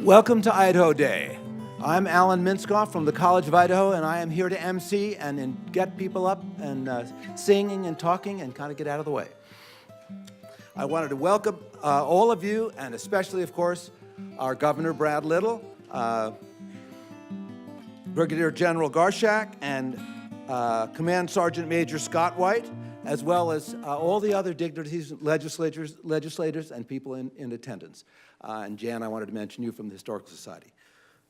Welcome to Idaho Day. I'm Alan Minskoff from the College of Idaho, and I am here to MC and get people up and singing and talking and kind of get out of the way. I wanted to welcome all of you, and especially, of course, our Governor Brad Little, Brigadier General Garshak, and Command Sergeant Major Scott White, as well as all the other dignitaries, legislators, and people in attendance. And Jan, I wanted to mention you from the Historical Society.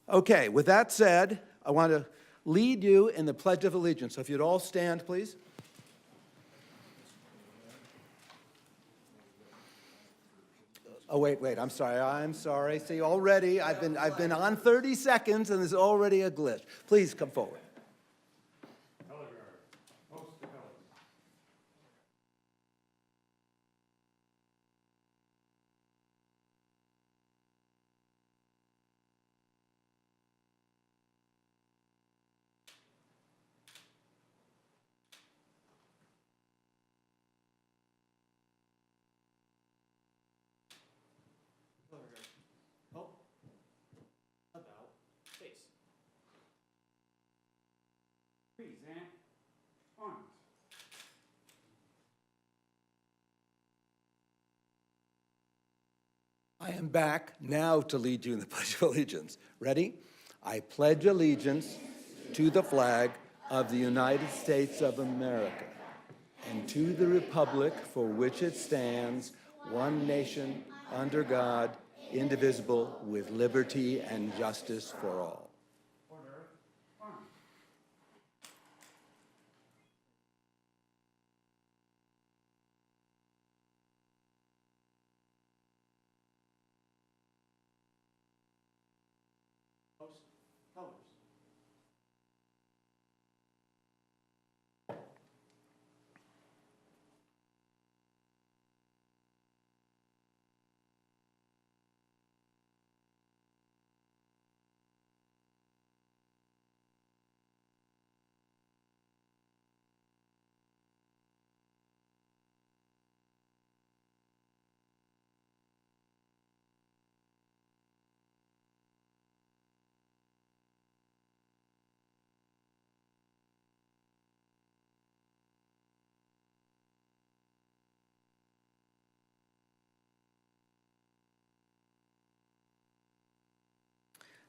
Okay, with that said, I want to lead you in the Pledge of Allegiance. So if you'd all stand, please. Oh, wait, I'm sorry. See, already, I've been on 30 seconds, and there's already a glitch. Please come forward. I am back now to lead you in the Pledge of Allegiance. Ready? I pledge allegiance to the flag of the United States of America and to the republic for which it stands, one nation, under God, indivisible, with liberty and justice for all.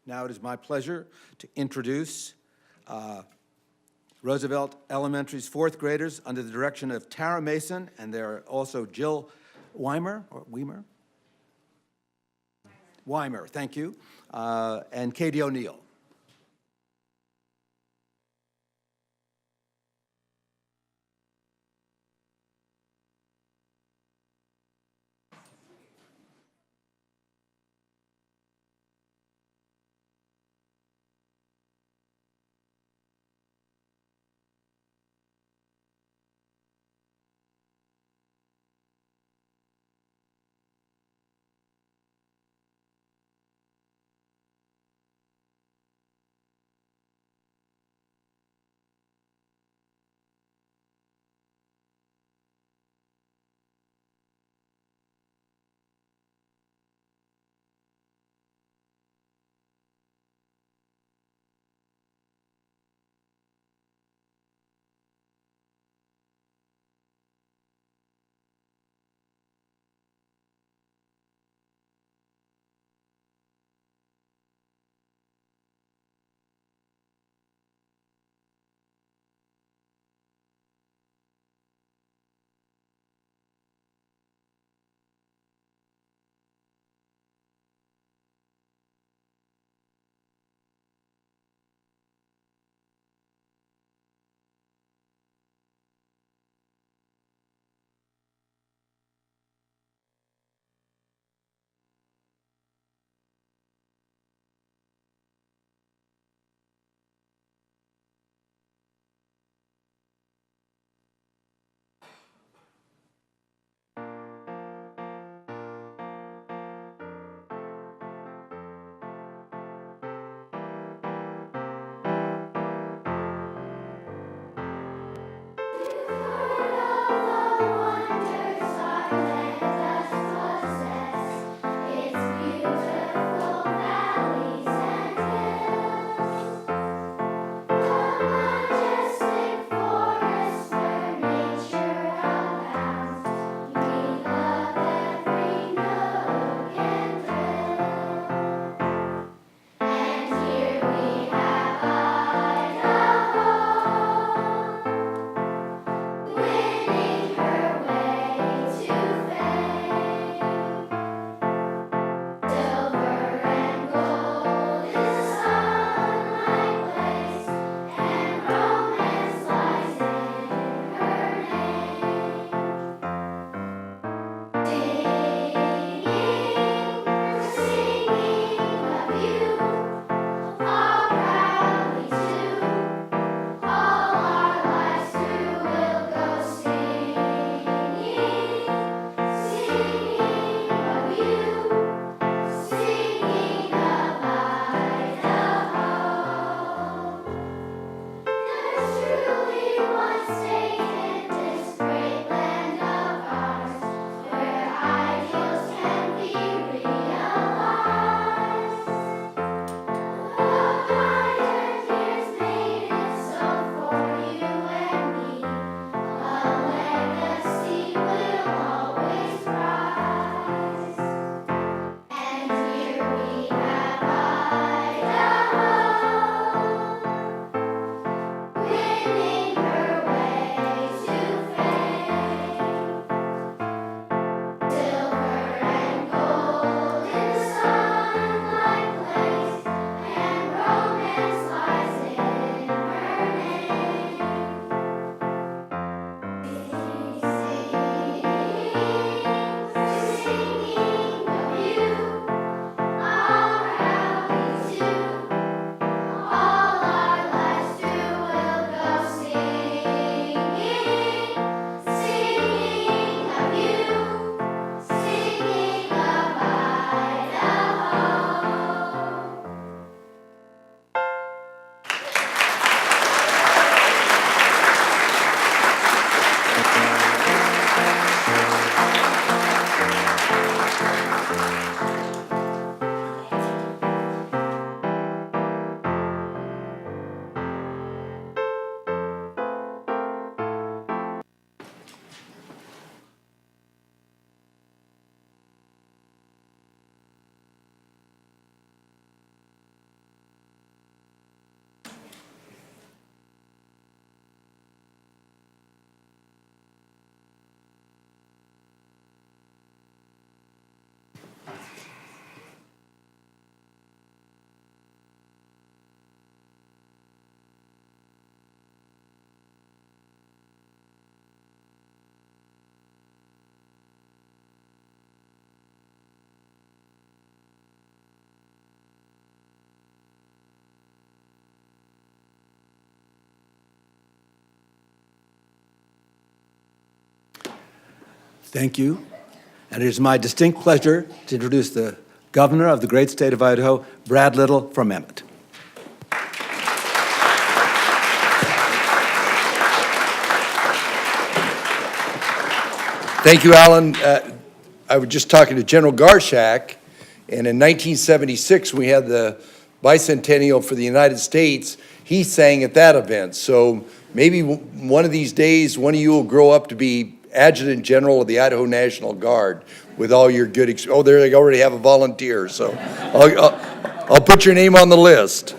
Now it is my pleasure to introduce Roosevelt Elementary's fourth graders under the direction of Tara Mason, and there are also Jill Weimer, thank you, and Katie O'Neill. Thank you. And it is my distinct pleasure to introduce the governor of the great state of Idaho, Brad Little from Emmett. Thank you, Alan. I was just talking to General Garshak, and in 1976, we had the bicentennial for the United States. He sang at that event. So maybe one of these days, one of you will grow up to be Adjutant General of the Idaho National Guard with all your good, oh, there they already have a volunteer, so I'll put your name on the list.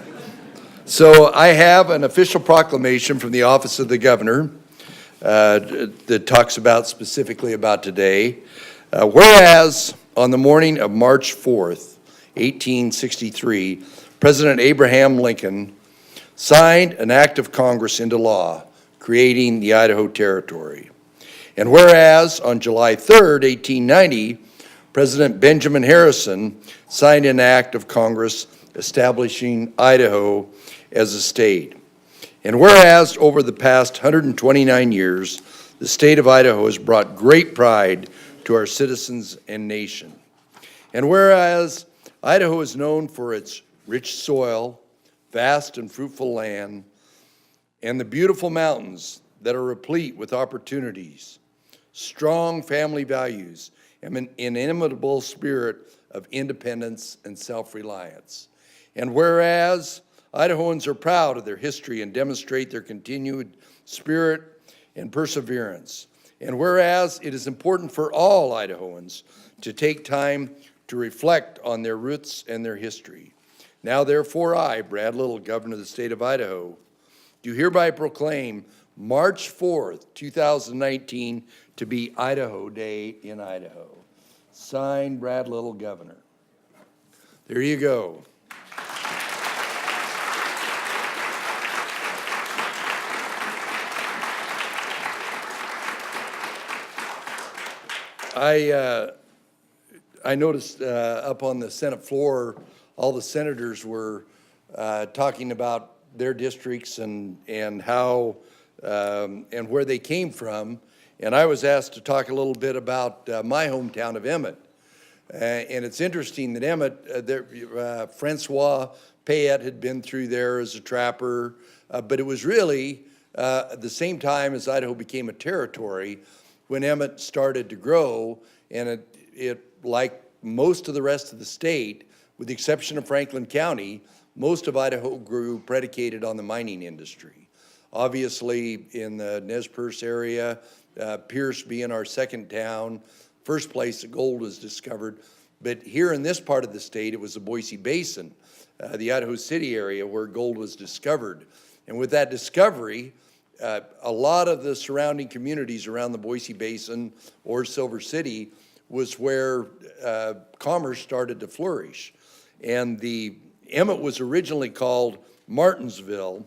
So I have an official proclamation from the Office of the Governor that talks about specifically about today. Whereas on the morning of March 4th, 1863, President Abraham Lincoln signed an act of Congress into law, creating the Idaho Territory. And whereas on July 3rd, 1890, President Benjamin Harrison signed an act of Congress establishing Idaho as a state. And whereas over the past 129 years, the state of Idaho has brought great pride to our citizens and nation. And whereas Idaho is known for its rich soil, vast and fruitful land, and the beautiful mountains that are replete with opportunities, strong family values, and an inimitable spirit of independence and self-reliance. And whereas Idahoans are proud of their history and demonstrate their continued spirit and perseverance. And whereas it is important for all Idahoans to take time to reflect on their roots and their history. Now therefore I, Brad Little, Governor of the state of Idaho, do hereby proclaim March 4th, 2019 to be Idaho Day in Idaho. Signed, Brad Little, Governor. There you go. I noticed up on the Senate floor, all the senators were talking about their districts and how and where they came from. And I was asked to talk a little bit about my hometown of Emmett. And it's interesting that Emmett, Francois Payette had been through there as a trapper, but it was really the same time as Idaho became a territory when Emmett started to grow, and it, like most of the rest of the state, with the exception of Franklin County, most of Idaho grew predicated on the mining industry. Obviously, in the Nez Perce area, Pierce being our second town, first place that gold was discovered, but here in this part of the state, it was the Boise Basin, the Idaho City area where gold was discovered. And with that discovery, a lot of the surrounding communities around the Boise Basin or Silver City was where commerce started to flourish. And the Emmett was originally called Martinsville.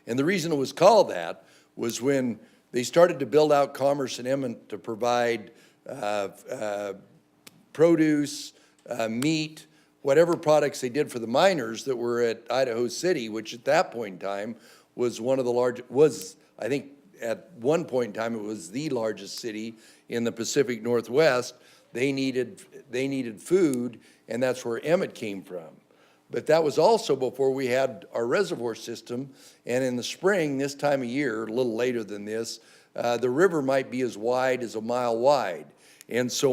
And the reason it was called that was when they started to build out commerce in Emmett to provide produce, meat, whatever products they did for the miners that were at Idaho City, which at that point in time was one of the largest, I think at one point in time it was the largest city in the Pacific Northwest. They needed food, and that's where Emmett came from. But that was also before we had our reservoir system, and in the spring, this time of year, a little later than this, the river might be as wide as a mile wide. And so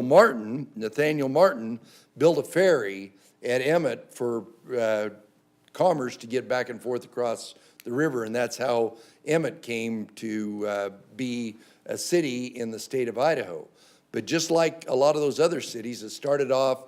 Nathaniel Martin, built a ferry at Emmett for commerce to get back and forth across the river, and that's how Emmett came to be a city in the state of Idaho. But just like a lot of those other cities, it started off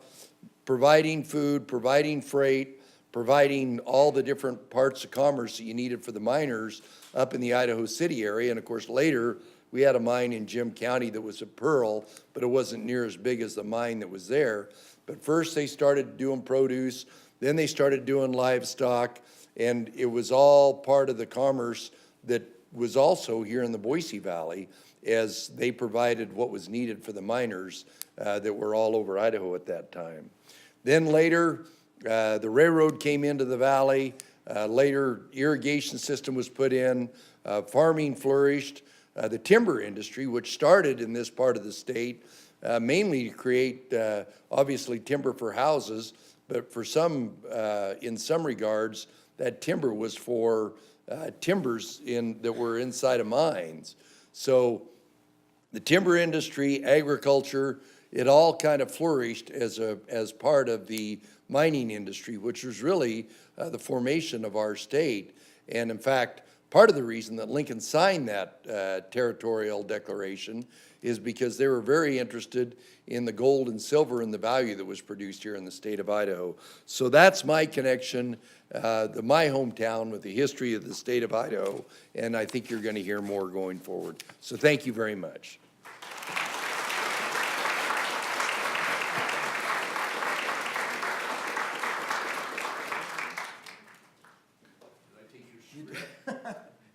providing food, providing freight, providing all the different parts of commerce that you needed for the miners up in the Idaho City area. And of course, later, we had a mine in Jim County that was a pearl, but it wasn't near as big as the mine that was there. But first they started doing produce, then they started doing livestock, and it was all part of the commerce that was also here in the Boise Valley as they provided what was needed for the miners that were all over Idaho at that time. Then later, the railroad came into the valley. Later, irrigation system was put in. Farming flourished. the timber industry, which started in this part of the state mainly to create, obviously, timber for houses, but for some, in some regards, that timber was for timbers that were inside of mines. So the timber industry, agriculture, it all kind of flourished as part of the mining industry, which was really the formation of our state. And in fact, part of the reason that Lincoln signed that territorial declaration is because they were very interested in the gold and silver and the value that was produced here in the state of Idaho. So that's my connection, my hometown, with the history of the state of Idaho, and I think you're going to hear more going forward. So thank you very much.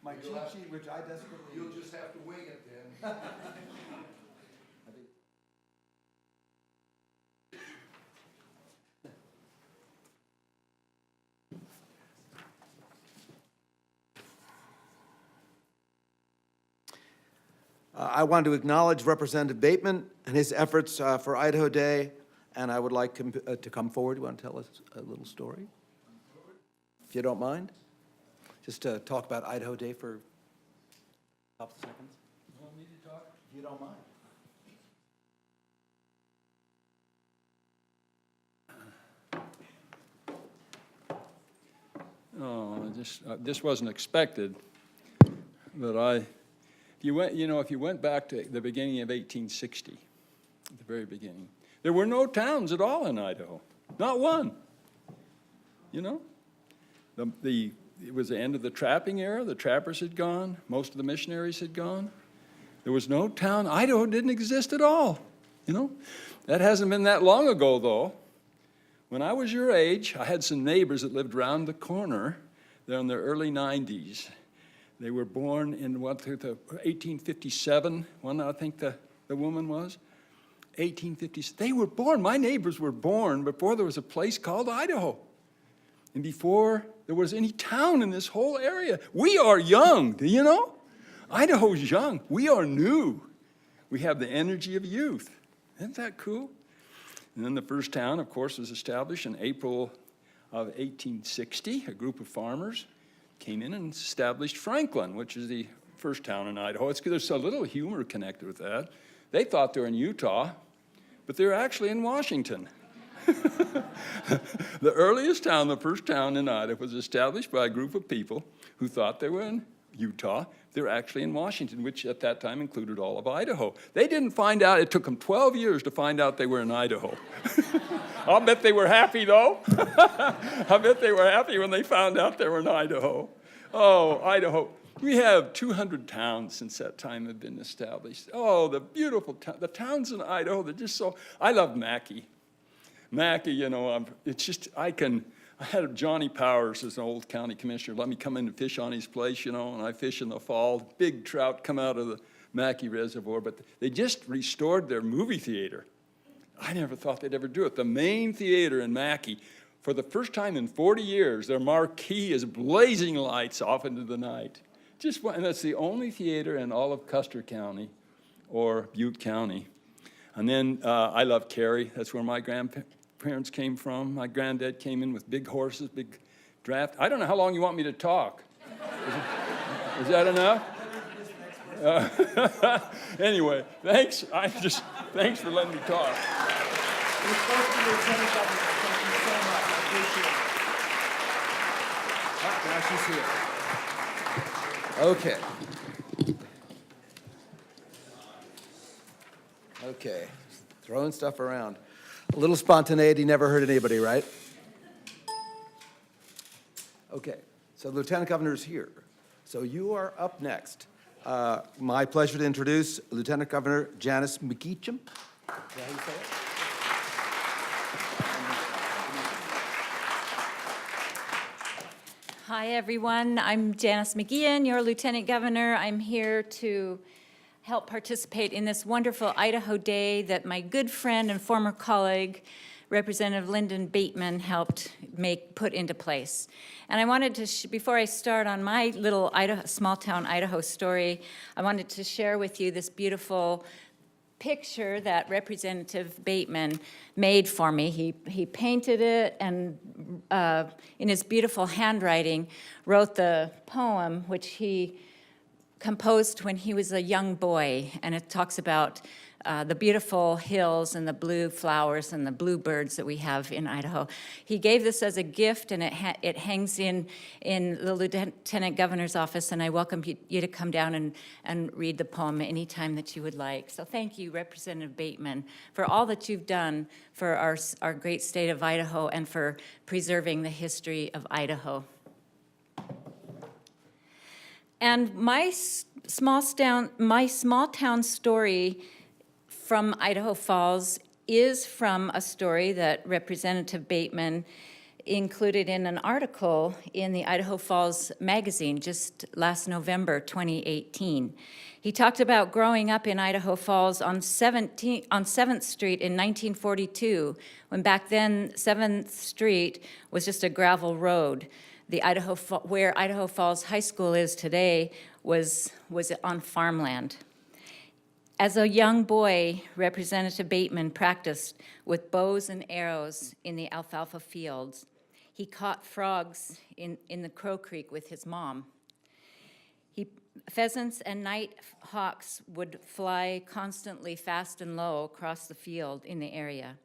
My cheat sheet, which I desperately... You'll just have to wing it then. I want to acknowledge Representative Bateman and his efforts for Idaho Day, and I would like him to come forward. You want to tell us a little story? If you don't mind? Just to talk about Idaho Day for a couple seconds. You want me to talk? If you don't mind. Oh, this wasn't expected, but if you went back to the beginning of 1860, at the very beginning, there were no towns at all in Idaho, not one. You know, it was the end of the trapping era. The trappers had gone. Most of the missionaries had gone. There was no town. Idaho didn't exist at all, you know. That hasn't been that long ago, though. When I was your age, I had some neighbors that lived around the corner. They're in their early 90s. They were born in 1857, I think the woman was. 1850s. They were born, my neighbors were born before there was a place called Idaho. And before there was any town in this whole area. We are young, do you know? Idaho's young. We are new. We have the energy of youth. Isn't that cool? And then the first town, of course, was established in April of 1860. A group of farmers came in and established Franklin, which is the first town in Idaho. There's a little humor connected with that. They thought they were in Utah, but they're actually in Washington. The earliest town, the first town in Idaho, was established by a group of people who thought they were in Utah. They're actually in Washington, which at that time included all of Idaho. They didn't find out, it took them 12 years to find out they were in Idaho. I'll bet they were happy, though. I bet they were happy when they found out they were in Idaho. Oh, Idaho. We have 200 towns since that time have been established. Oh, the beautiful the towns in Idaho, they're just so, I love Mackay. Mackay, you know, it's just, I had Johnny Powers as an old county commissioner let me come in and fish on his place, you know, and I fish in the fall. Big trout come out of the Mackay Reservoir, but they just restored their movie theater. I never thought they'd ever do it. The main theater in Mackay, for the first time in 40 years, their marquee is blazing lights off into the night. And that's the only theater in all of Custer County or Butte County. And then I love Cary. That's where my grandparents came from. My granddad came in with big horses, big draft. I don't know how long you want me to talk. Is that enough? Anyway, thanks. Thanks for letting me talk. Now she's here. Okay. Okay. Throwing stuff around. A little spontaneity never hurt anybody, right? Okay. So the Lieutenant Governor is here. So you are up next. My pleasure to introduce Lieutenant Governor Janice McEachin. Is that how you say it? Hi, everyone. I'm Janice McGeehan, your Lieutenant Governor. I'm here to help participate in this wonderful Idaho Day that my good friend and former colleague, Representative Lyndon Bateman helped put into place. And I wanted to, before I start on my little small-town Idaho story, I wanted to share with you this beautiful picture that Representative Bateman made for me. He painted it and in his beautiful handwriting wrote the poem which he composed when he was a young boy, and it talks about the beautiful hills and the blue flowers and the bluebirds that we have in Idaho. He gave this as a gift, and it hangs in the Lieutenant Governor's office, and I welcome you to come down and read the poem anytime that you would like. So thank you, Representative Bateman, for all that you've done for our great state of Idaho and for preserving the history of Idaho. And my small town story from Idaho Falls is from a story that Representative Bateman included in an article in the Idaho Falls magazine just last November 2018. He talked about growing up in Idaho Falls on 7th Street in 1942, when back then 7th Street was just a gravel road. Where Idaho Falls High School is today was on farmland. As a young boy, Representative Bateman practiced with bows and arrows in the alfalfa fields. He caught frogs in the Crow Creek with his mom. Pheasants and night hawks would fly constantly fast and low across the field in the area.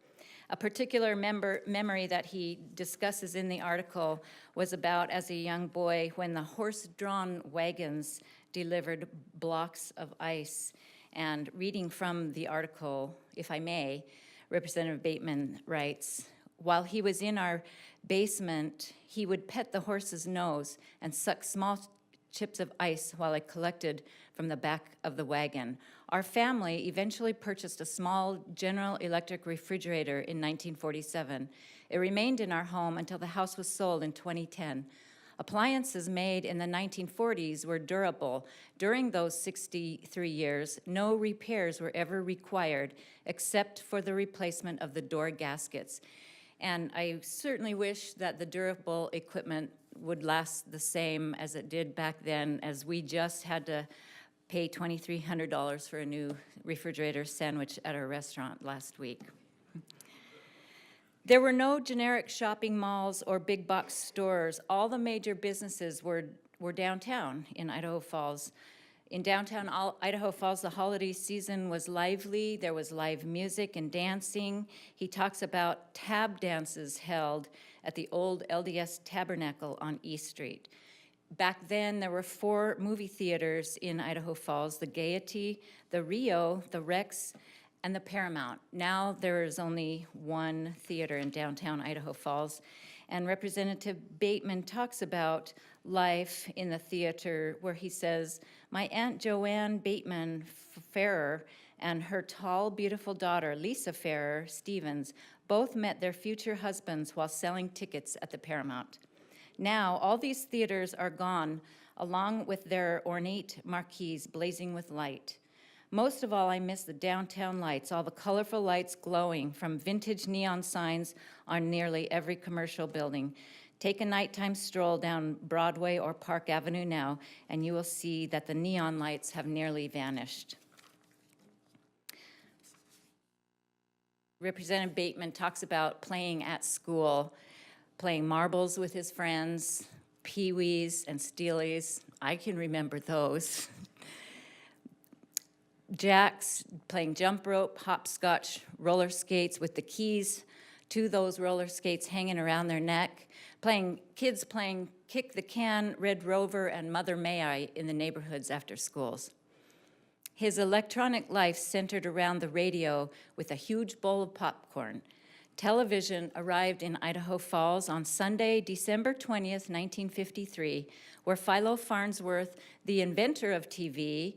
A particular memory that he discusses in the article was about as a young boy when the horse-drawn wagons delivered blocks of ice. And reading from the article, if I may, Representative Bateman writes, while he was in our basement, he would pet the horse's nose and suck small chips of ice while I collected from the back of the wagon. Our family eventually purchased a small General Electric refrigerator in 1947. It remained in our home until the house was sold in 2010. Appliances made in the 1940s were durable. During those 63 years, no repairs were ever required except for the replacement of the door gaskets. And I certainly wish that the durable equipment would last the same as it did back then, as we just had to pay $2,300 for a new refrigerator sandwich at our restaurant last week. There were no generic shopping malls or big box stores. All the major businesses were downtown in Idaho Falls. In downtown Idaho Falls, the holiday season was lively. There was live music and dancing. He talks about tab dances held at the old LDS Tabernacle on East Street. Back then, there were 4 movie theaters in Idaho Falls: the Gaiety, the Rio, the Rex, and the Paramount. Now there is only 1 theater in downtown Idaho Falls. And Representative Bateman talks about life in the theater, where he says, my Aunt Joanne Bateman Farrer and her tall, beautiful daughter, Lisa Farrer Stevens, both met their future husbands while selling tickets at the Paramount. Now, all these theaters are gone, along with their ornate marquees blazing with light. Most of all, I miss the downtown lights, all the colorful lights glowing from vintage neon signs on nearly every commercial building. Take a nighttime stroll down Broadway or Park Avenue now, and you will see that the neon lights have nearly vanished. Representative Bateman talks about playing at school, playing marbles with his friends, pee-wees and steelies. I can remember those. Jacks, playing jump rope, hopscotch, roller skates with the keys to those roller skates hanging around their neck, kids playing kick the can, Red Rover, and Mother May I in the neighborhoods after schools. His electronic life centered around the radio with a huge bowl of popcorn. Television arrived in Idaho Falls on Sunday, December 20th, 1953, where Philo Farnsworth, the inventor of TV,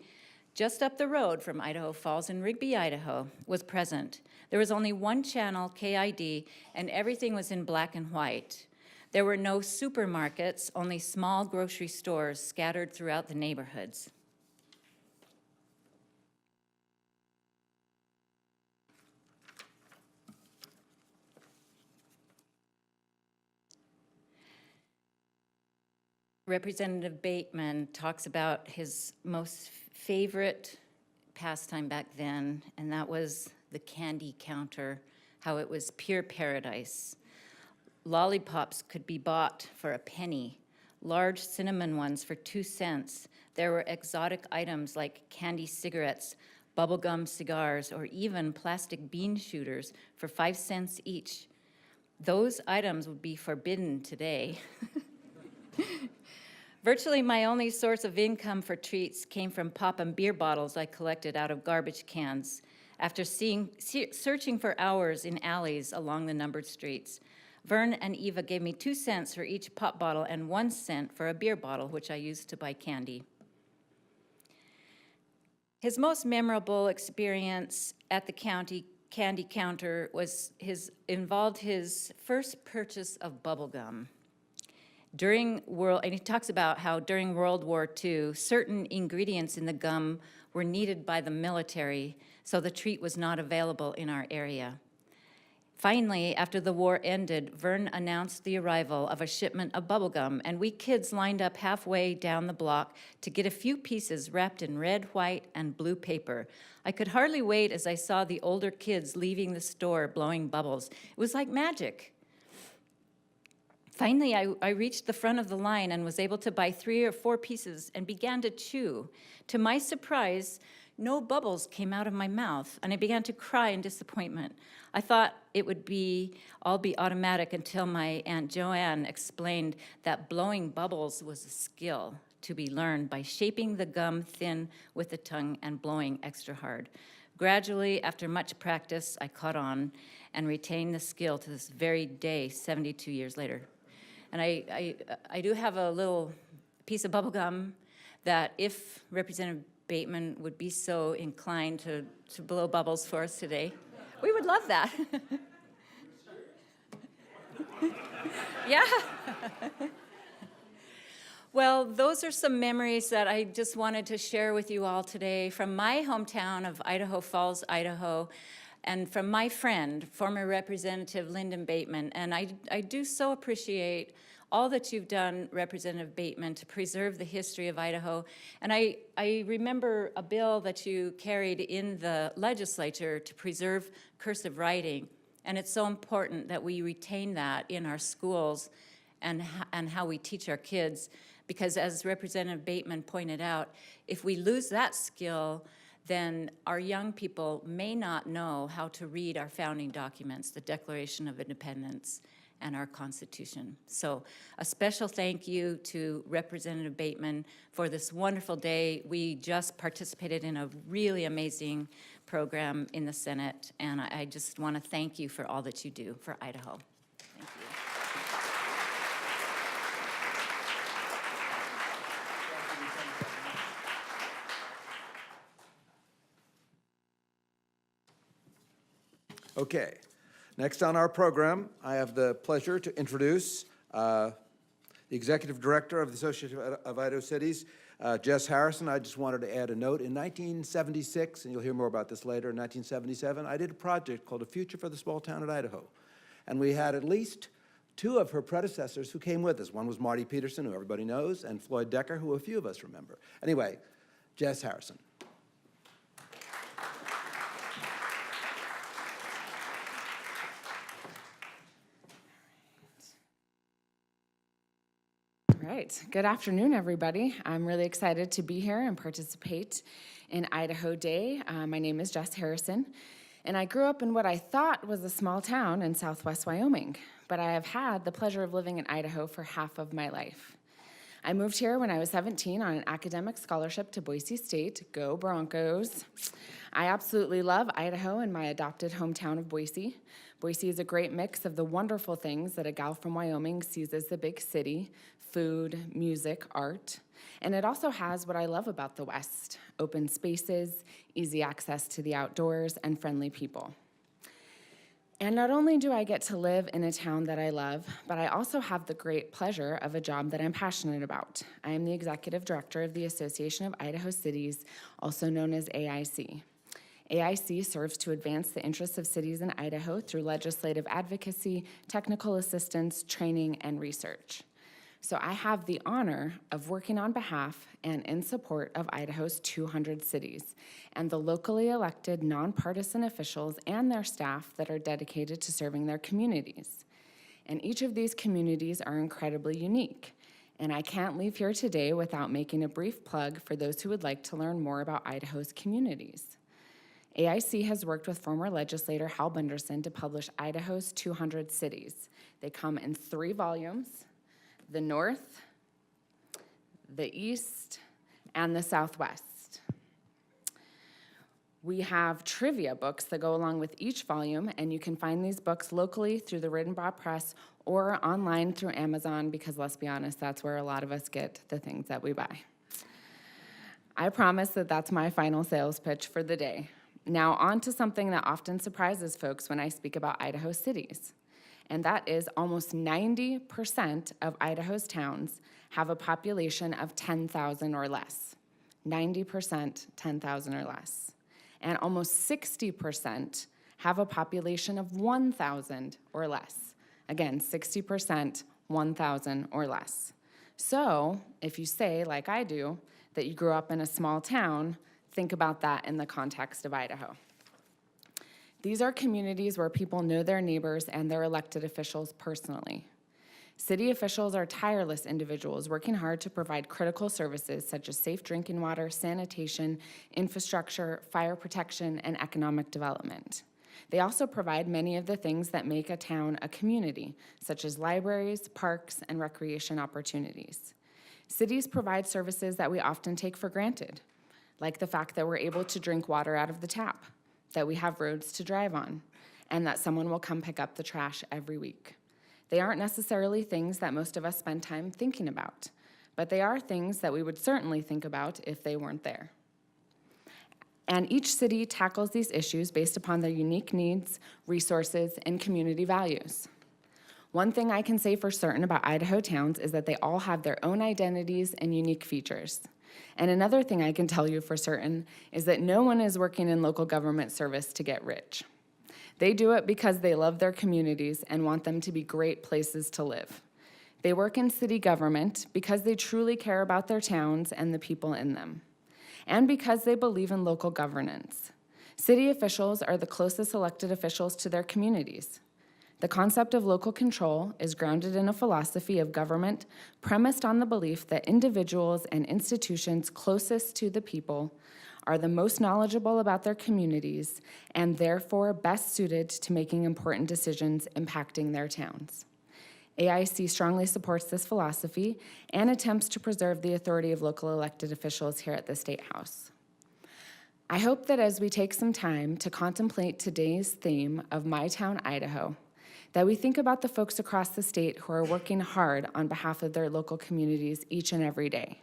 just up the road from Idaho Falls in Rigby, Idaho, was present. There was only 1 channel, KID, and everything was in black and white. There were no supermarkets, only small grocery stores scattered throughout the neighborhoods. Representative Bateman talks about his most favorite pastime back then, and that was the candy counter, how it was pure paradise. Lollipops could be bought for a penny, large cinnamon ones for 2 cents. There were exotic items like candy cigarettes, bubblegum cigars, or even plastic bean shooters for 5 cents each. Those items would be forbidden today. Virtually my only source of income for treats came from pop and beer bottles I collected out of garbage cans after searching for hours in alleys along the numbered streets. Vern and Eva gave me 2 cents for each pop bottle and 1 cent for a beer bottle, which I used to buy candy. His most memorable experience at the county candy counter involved his first purchase of bubble gum. And he talks about how during World War II, certain ingredients in the gum were needed by the military, so the treat was not available in our area. Finally, after the war ended, Vern announced the arrival of a shipment of bubble gum, and we kids lined up halfway down the block to get a few pieces wrapped in red, white, and blue paper. I could hardly wait as I saw the older kids leaving the store blowing bubbles. It was like magic. Finally, I reached the front of the line and was able to buy 3 or 4 pieces and began to chew. To my surprise, no bubbles came out of my mouth, and I began to cry in disappointment. I thought it would all be automatic until my Aunt Joanne explained that blowing bubbles was a skill to be learned by shaping the gum thin with the tongue and blowing extra hard. Gradually, after much practice, I caught on and retained the skill to this very day, 72 years later. And I do have a little piece of bubble gum that if Representative Bateman would be so inclined to blow bubbles for us today, we would love that. Yeah. Well, those are some memories that I just wanted to share with you all today from my hometown of Idaho Falls, Idaho, and from my friend, former Representative Lyndon Bateman. And I do so appreciate all that you've done, Representative Bateman, to preserve the history of Idaho. And I remember a bill that you carried in the legislature to preserve cursive writing. And it's so important that we retain that in our schools and how we teach our kids. Because as Representative Bateman pointed out, if we lose that skill, then our young people may not know how to read our founding documents, the Declaration of Independence and our Constitution. So a special thank you to Representative Bateman for this wonderful day. We just participated in a really amazing program in the Senate, and I just want to thank you for all that you do for Idaho. Thank you. Okay, next on our program, I have the pleasure to introduce the Executive Director of the Association of Idaho Cities, Jess Harrison. I just wanted to add a note. In 1976, and you'll hear more about this later, in 1977, I did a project called A Future for the Small Town of Idaho. And we had at least 2 of her predecessors who came with us. One was Marty Peterson, who everybody knows, and Floyd Decker, who a few of us remember. Anyway, Jess Harrison. Right. Good afternoon, everybody. I'm really excited to be here and participate in Idaho Day. My name is Jess Harrison, and I grew up in what I thought was a small town in southwest Wyoming, but I have had the pleasure of living in Idaho for half of my life. I moved here when I was 17 on an academic scholarship to Boise State. Go Broncos. I absolutely love Idaho and my adopted hometown of Boise. Boise is a great mix of the wonderful things that a gal from Wyoming sees as the big city: food, music, art. And it also has what I love about the West: open spaces, easy access to the outdoors, and friendly people. And not only do I get to live in a town that I love, but I also have the great pleasure of a job that I'm passionate about. I am the Executive Director of the Association of Idaho Cities, also known as AIC. AIC serves to advance the interests of cities in Idaho through legislative advocacy, technical assistance, training, and research. So I have the honor of working on behalf and in support of Idaho's 200 cities and the locally elected nonpartisan officials and their staff that are dedicated to serving their communities. And each of these communities are incredibly unique. And I can't leave here today without making a brief plug for those who would like to learn more about Idaho's communities. AIC has worked with former legislator Hal Bunderson to publish Idaho's 200 cities. They come in 3 volumes: the North, the East, and the Southwest. We have trivia books that go along with each volume, and you can find these books locally through the Riddenbaugh Press or online through Amazon, because let's be honest, that's where a lot of us get the things that we buy. I promise that that's my final sales pitch for the day. Now on to something that often surprises folks when I speak about Idaho cities, and that is almost 90% of Idaho's towns have a population of 10,000 or less. 90%, 10,000 or less. And almost 60% have a population of 1,000 or less. Again, 60%, 1,000 or less. So if you say, like I do, that you grew up in a small town, think about that in the context of Idaho. These are communities where people know their neighbors and their elected officials personally. City officials are tireless individuals working hard to provide critical services such as safe drinking water, sanitation, infrastructure, fire protection, and economic development. They also provide many of the things that make a town a community, such as libraries, parks, and recreation opportunities. Cities provide services that we often take for granted, like the fact that we're able to drink water out of the tap, that we have roads to drive on, and that someone will come pick up the trash every week. They aren't necessarily things that most of us spend time thinking about, but they are things that we would certainly think about if they weren't there. And each city tackles these issues based upon their unique needs, resources, and community values. One thing I can say for certain about Idaho towns is that they all have their own identities and unique features. And another thing I can tell you for certain is that no one is working in local government service to get rich. They do it because they love their communities and want them to be great places to live. They work in city government because they truly care about their towns and the people in them, and because they believe in local governance. City officials are the closest elected officials to their communities. The concept of local control is grounded in a philosophy of government premised on the belief that individuals and institutions closest to the people are the most knowledgeable about their communities and therefore best suited to making important decisions impacting their towns. AIC strongly supports this philosophy and attempts to preserve the authority of local elected officials here at the State House. I hope that as we take some time to contemplate today's theme of My Town, Idaho, that we think about the folks across the state who are working hard on behalf of their local communities each and every day.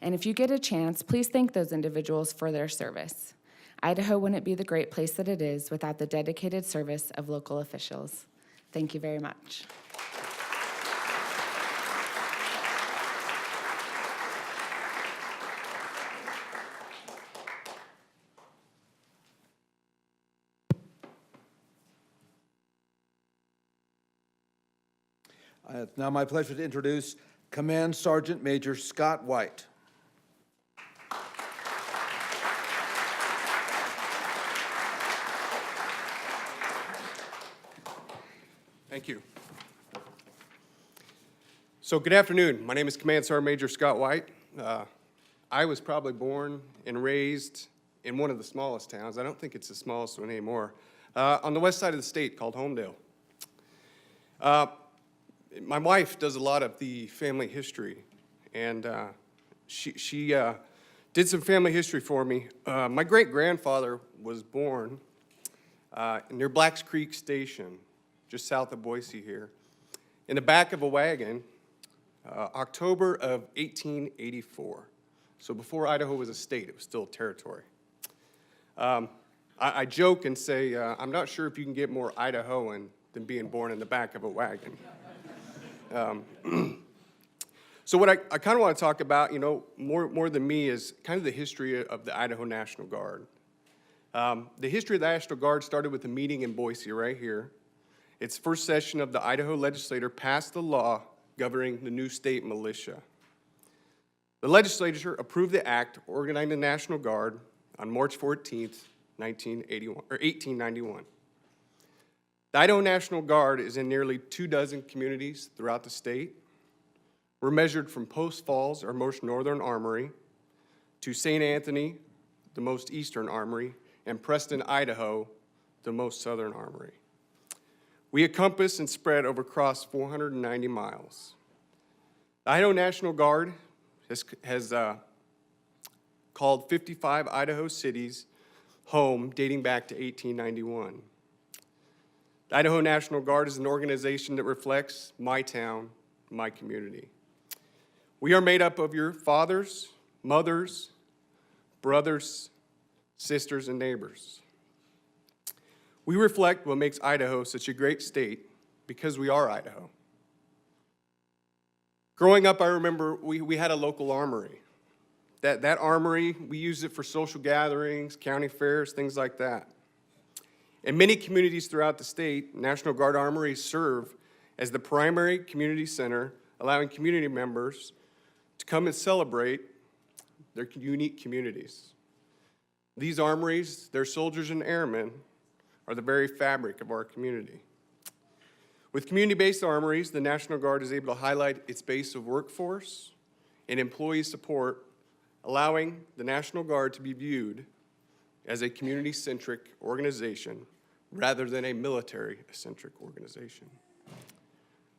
And if you get a chance, please thank those individuals for their service. Idaho wouldn't be the great place that it is without the dedicated service of local officials. Thank you very much. It's now my pleasure to introduce Command Sergeant Major Scott White. Thank you. So good afternoon. My name is Command Sergeant Major Scott White. I was probably born and raised in one of the smallest towns. I don't think it's the smallest one anymore. On the west side of the state called Homedale. My wife does a lot of the family history, and she did some family history for me. My great-grandfather was born near Blacks Creek Station, just south of Boise here, in the back of a wagon, October of 1884. So before Idaho was a state, it was still a territory. I joke and say, I'm not sure if you can get more Idahoan than being born in the back of a wagon. So what I kind of want to talk about, more than me, is kind of the history of the Idaho National Guard. The history of the National Guard started with a meeting in Boise right here. Its first session of the Idaho legislature passed the law governing the new state militia. The legislature approved the act organizing the National Guard on March 14th, 1891. The Idaho National Guard is in nearly 24 communities throughout the state. We're measured from Post Falls, our most northern armory, to St. Anthony, the most eastern armory, and Preston, Idaho, the most southern armory. We encompass and spread over across 490 miles. The Idaho National Guard has called 55 Idaho cities home dating back to 1891. The Idaho National Guard is an organization that reflects my town, my community. We are made up of your fathers, mothers, brothers, sisters, and neighbors. We reflect what makes Idaho such a great state because we are Idaho. Growing up, I remember we had a local armory. That armory, we used it for social gatherings, county fairs, things like that. In many communities throughout the state, National Guard armories serve as the primary community center, allowing community members to come and celebrate their unique communities. These armories, their soldiers and airmen, are the very fabric of our community. With community-based armories, the National Guard is able to highlight its base of workforce and employee support, allowing the National Guard to be viewed as a community-centric organization rather than a military-centric organization.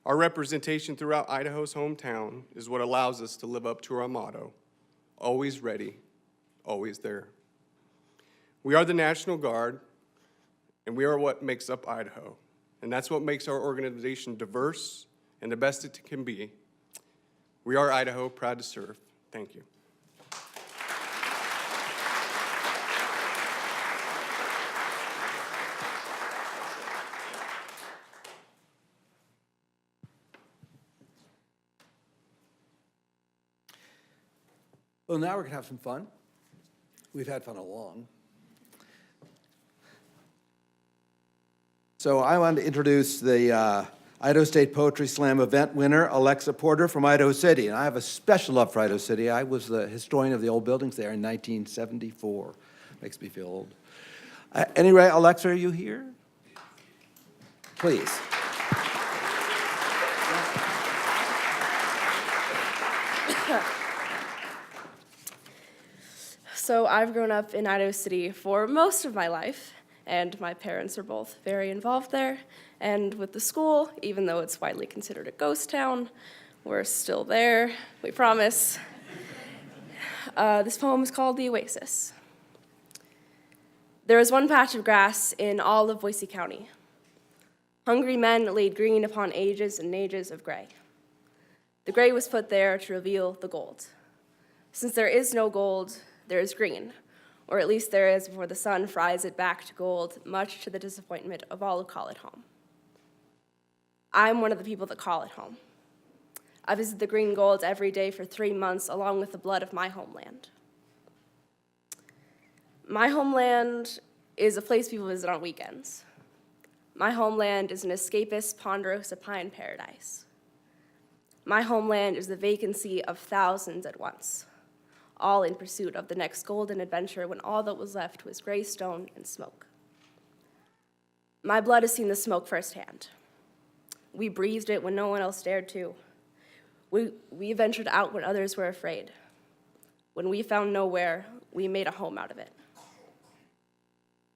Our representation throughout Idaho's hometown is what allows us to live up to our motto, always ready, always there. We are the National Guard, and we are what makes up Idaho. And that's what makes our organization diverse and the best it can be. We are Idaho, proud to serve. Thank you. Well, now we're going to have some fun. We've had fun all along. So I want to introduce the Idaho State Poetry Slam event winner, Alexa Porter from Idaho City. And I have a special love for Idaho City. I was the historian of the old buildings there in 1974. Makes me feel old. Anyway, Alexa, are you here? Please. So I've grown up in Idaho City for most of my life, and my parents are both very involved there. And with the school, even though it's widely considered a ghost town, we're still there, we promise. This poem is called The Oasis. There is one patch of grass in all of Boise County. Hungry men laid green upon ages and ages of gray. The gray was put there to reveal the gold. Since there is no gold, there is green, or at least there is before the sun fries it back to gold, much to the disappointment of all who call it home. I'm one of the people that call it home. I visit the green gold every day for 3 months, along with the blood of my homeland. My homeland is a place people visit on weekends. My homeland is an escapist Ponderosa Pine paradise. My homeland is the vacancy of thousands at once, all in pursuit of the next golden adventure when all that was left was gray stone and smoke. My blood has seen the smoke firsthand. We breathed it when no one else dared to. We ventured out when others were afraid. When we found nowhere, we made a home out of it.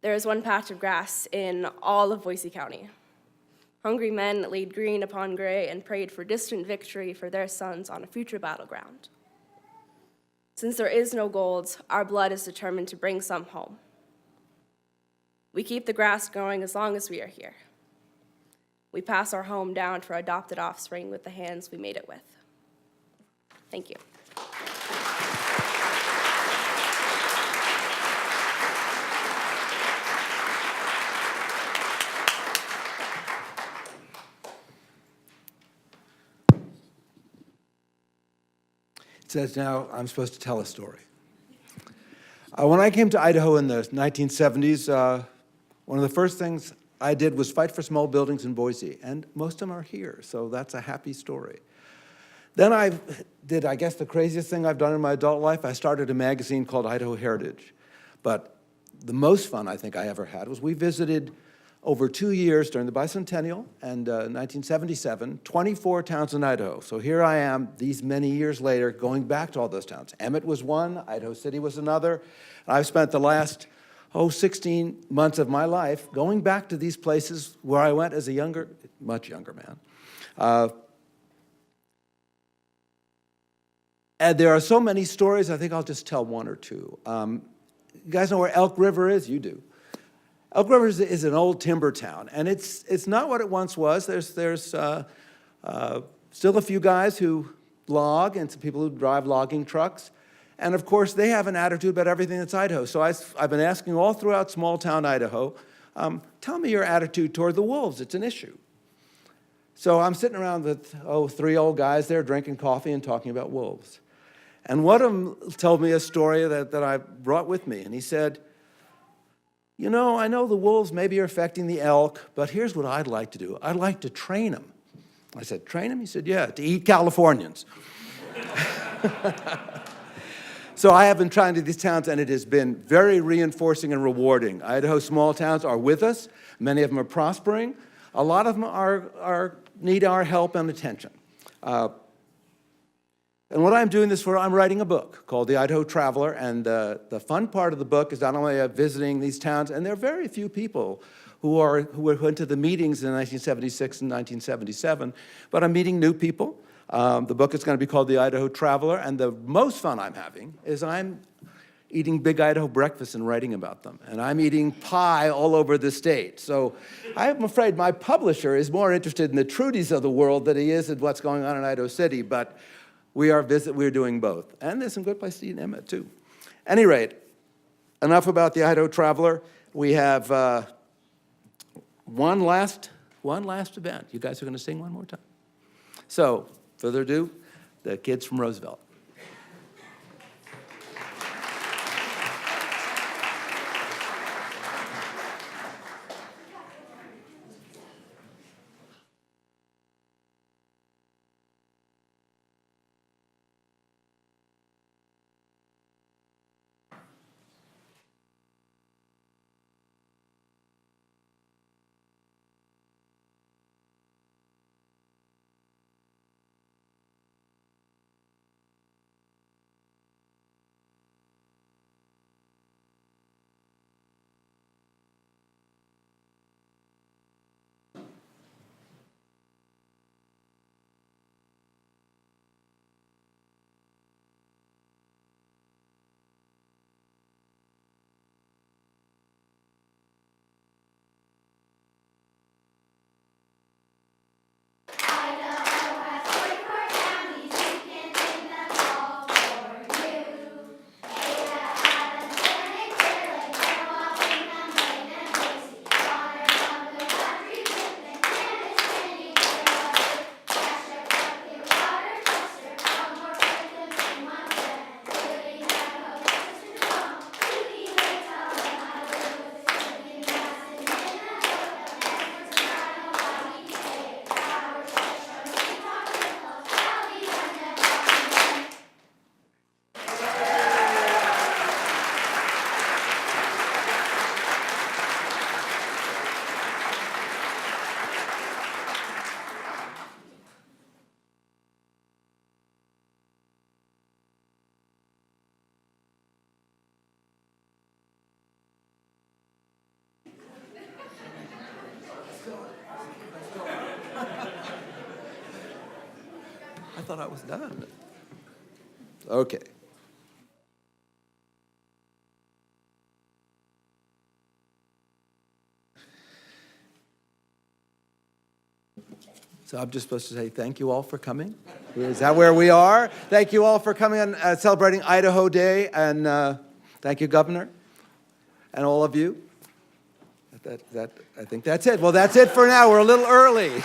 There is one patch of grass in all of Boise County. Hungry men laid green upon gray and prayed for distant victory for their sons on a future battleground. Since there is no gold, our blood is determined to bring some home. We keep the grass growing as long as we are here. We pass our home down to our adopted offspring with the hands we made it with. Thank you. It says now I'm supposed to tell a story. When I came to Idaho in the 1970s, one of the first things I did was fight for small buildings in Boise, and most of them are here, so that's a happy story. Then I did, I guess, the craziest thing I've done in my adult life. I started a magazine called Idaho Heritage. But the most fun I think I ever had was we visited over 2 years during the bicentennial and 1977, 24 towns in Idaho. So here I am, these many years later, going back to all those towns. Emmett was one, Idaho City was another. And I've spent the last, 16 months of my life going back to these places where I went as a younger, much younger man. And there are so many stories, I think I'll just tell one or two. You guys know where Elk River is? You do. Elk River is an old timber town, and it's not what it once was. There's still a few guys who log and some people who drive logging trucks. And of course, they have an attitude about everything that's Idaho. So I've been asking all throughout small town Idaho, tell me your attitude toward the wolves. It's an issue. So I'm sitting around with, 3 old guys there drinking coffee and talking about wolves. And one of them told me a story that I brought with me. And he said, you know, I know the wolves maybe are affecting the elk, but here's what I'd like to do. I'd like to train them. I said, train them? He said, yeah, to eat Californians. So I have been trying to these towns, and it has been very reinforcing and rewarding. Idaho small towns are with us. Many of them are prospering. A lot of them need our help and attention. And what I'm doing this for, I'm writing a book called The Idaho Traveler, and the fun part of the book is not only visiting these towns, and there are very few people who went to the meetings in 1976 and 1977, but I'm meeting new people. The book is going to be called The Idaho Traveler, and the most fun I'm having is I'm eating Big Idaho breakfast and writing about them. And I'm eating pie all over the state. So I'm afraid my publisher is more interested in the Trudys of the world than he is in what's going on in Idaho City, but we're doing both. And there's some good places to eat in Emmett, too. Any rate, enough about the Idaho Traveler. We have one last event. You guys are going to sing one more time? So, further ado, the kids from Roosevelt. I thought I was done. Okay. So I'm just supposed to say thank you all for coming? Is that where we are? Thank you all for coming and celebrating Idaho Day, and thank you, Governor, and all of you. I think that's it. Well, that's it for now. We're a little early.